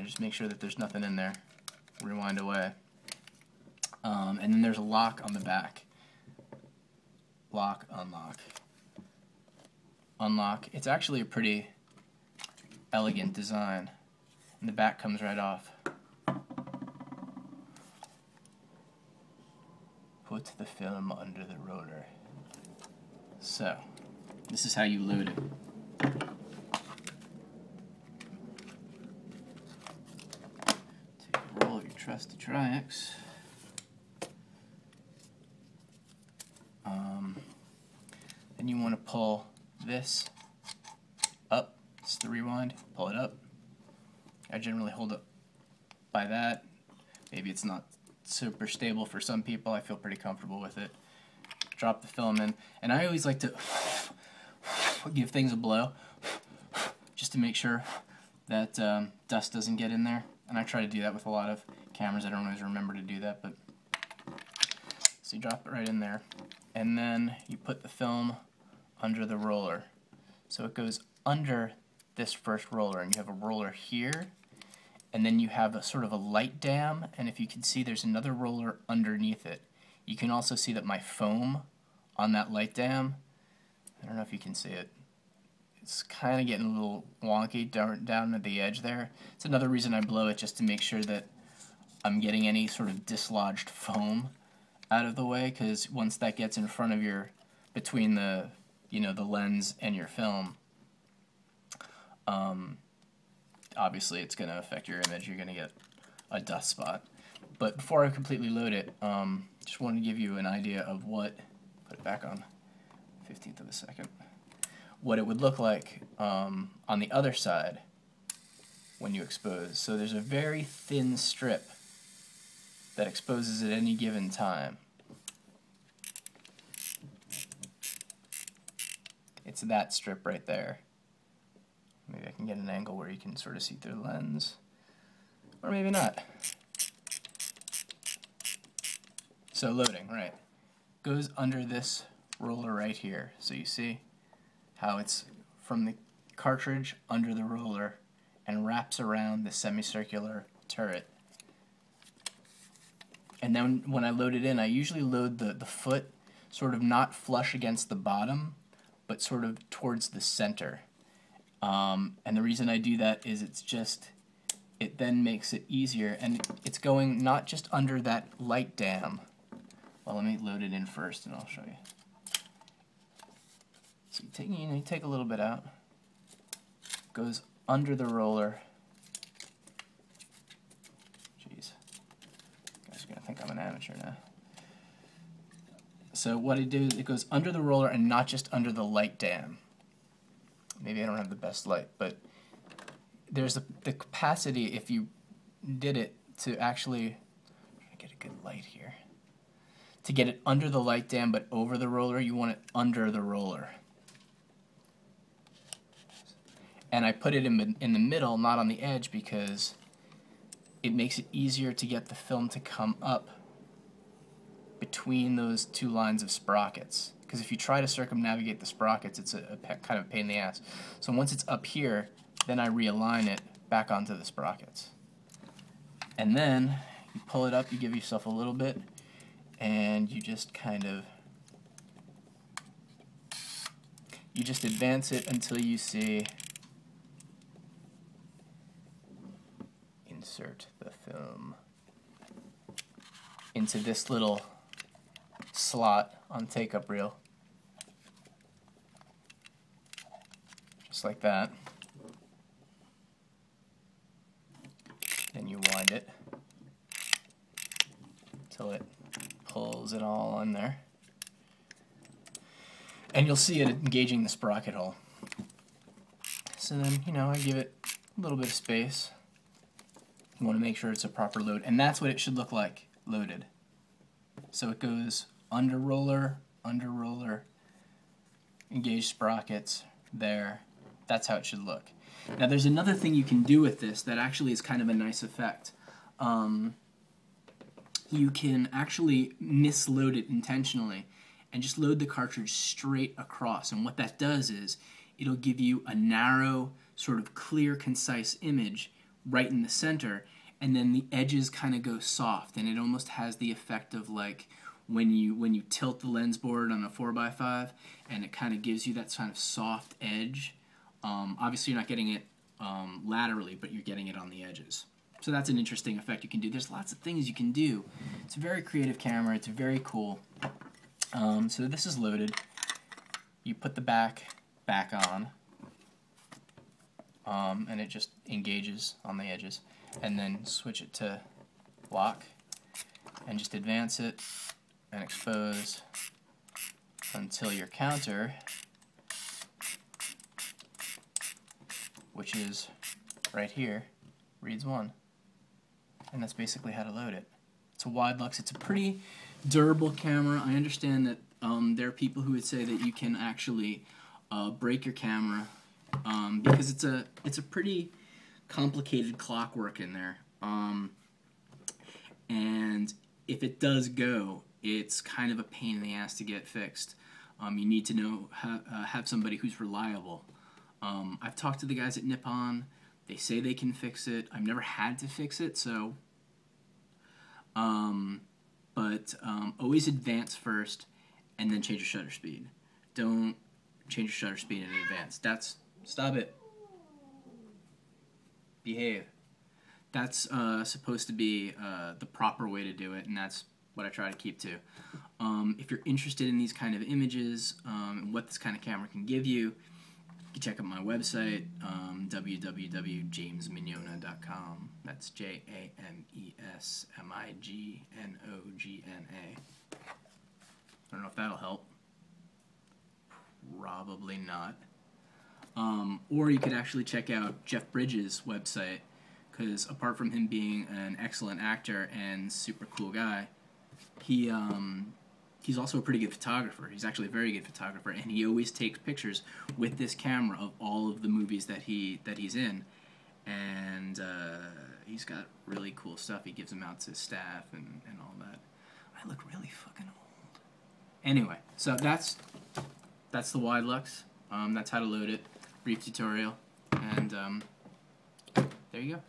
just make sure that there's nothing in there. Rewind away. And then there's a lock on the back. Lock, unlock. Unlock. It's actually a pretty elegant design. And the back comes right off. Put the film under the roller. So, this is how you load it. Take a roll of your trusty Tri-X. Then you want to pull this up. It's the rewind. Pull it up. I generally hold it by that. Maybe it's not super stable for some people. I feel pretty comfortable with it. Drop the film in, and I always like to give things a blow just to make sure that dust doesn't get in there. And I try to do that with a lot of cameras. I don't always remember to do that, but so you drop it right in there, and then you put the film under the roller. So it goes under this first roller, and you have a roller here, and then you have a sort of a light dam, and if you can see, there's another roller underneath it. You can also see that my foam on that light dam, I don't know if you can see it, it's kind of getting a little wonky down at the edge there. It's another reason I blow it, just to make sure that I'm getting any sort of dislodged foam out of the way, because once that gets in front of your, between the, the lens and your film, obviously it's going to affect your image. You're going to get a dust spot. But before I completely load it, just wanted to give you an idea of what, put it back on 15th of a second, what it would look like on the other side when you expose. So there's a very thin strip that exposes at any given time. It's that strip right there. Maybe I can get an angle where you can sort of see through the lens, or maybe not. So loading, right, goes under this roller right here. So you see how it's from the cartridge under the roller and wraps around the semicircular turret. And then when I load it in, I usually load the foot sort of not flush against the bottom, but sort of towards the center. And the reason I do that is it then makes it easier, and it's going not just under that light dam. Well, let me load it in first and I'll show you. So you take a little bit out, goes under the roller. Jeez, you guys are gonna think I'm an amateur now. So what I do is it goes under the roller and not just under the light dam. Maybe I don't have the best light, but there's the capacity, if you did it, to actually, get a good light here, to get it under the light dam but over the roller. You want it under the roller. And I put it in the middle, not on the edge, because it makes it easier to get the film to come up between those two lines of sprockets. Because if you try to circumnavigate the sprockets, it's a kind of pain in the ass. So once it's up here, then I realign it back onto the sprockets. And then you pull it up, you give yourself a little bit, and you just kind of, you just advance it until you see, insert the film into this little slot on take-up reel, just like that. Then you wind it until it pulls it all in there, and you'll see it engaging the sprocket hole. So then, I give it a little bit of space. You want to make sure it's a proper load, and that's what it should look like loaded. So it goes under roller, engage sprockets, there. That's how it should look. Now there's another thing you can do with this that actually is kind of a nice effect. You can actually misload it intentionally and just load the cartridge straight across. And what that does is it'll give you a narrow, sort of clear, concise image right in the center, and then the edges kind of go soft, and it almost has the effect of like when you tilt the lens board on a 4x5, and it kind of gives you that kind of soft edge. Obviously you're not getting it laterally, but you're getting it on the edges. So that's an interesting effect you can do. There's lots of things you can do. It's a very creative camera. It's very cool. So this is loaded. You put the back on, and it just engages on the edges, and then switch it to lock, and just advance it and expose until your counter, which is right here, reads 1. And that's basically how to load it. It's a Widelux. It's a pretty durable camera. I understand that there are people who would say that you can actually break your camera because it's a pretty complicated clockwork in there. And if it does go, it's kind of a pain in the ass to get fixed. You need to know have somebody who's reliable. I've talked to the guys at Nippon. They say they can fix it. I've never had to fix it, so. But always advance first, and then change your shutter speed. Don't change your shutter speed in advance. Stop it. Behave. That's supposed to be the proper way to do it, and that's what I try to keep to. If you're interested in these kind of images and what this kind of camera can give you, you can check out my website, www.jamesmignogna.com. That's JAMESMIGNOGNA. I don't know if that'll help. Probably not. Or you could actually check out Jeff Bridges' website, because apart from him being an excellent actor and super cool guy, he's also a pretty good photographer. He's actually a very good photographer, and he always takes pictures with this camera of all of the movies that he's in, and he's got really cool stuff. He gives them out to his staff and all that. I look really fucking old. Anyway, so that's the Widelux. That's how to load it. Brief tutorial, and there you go.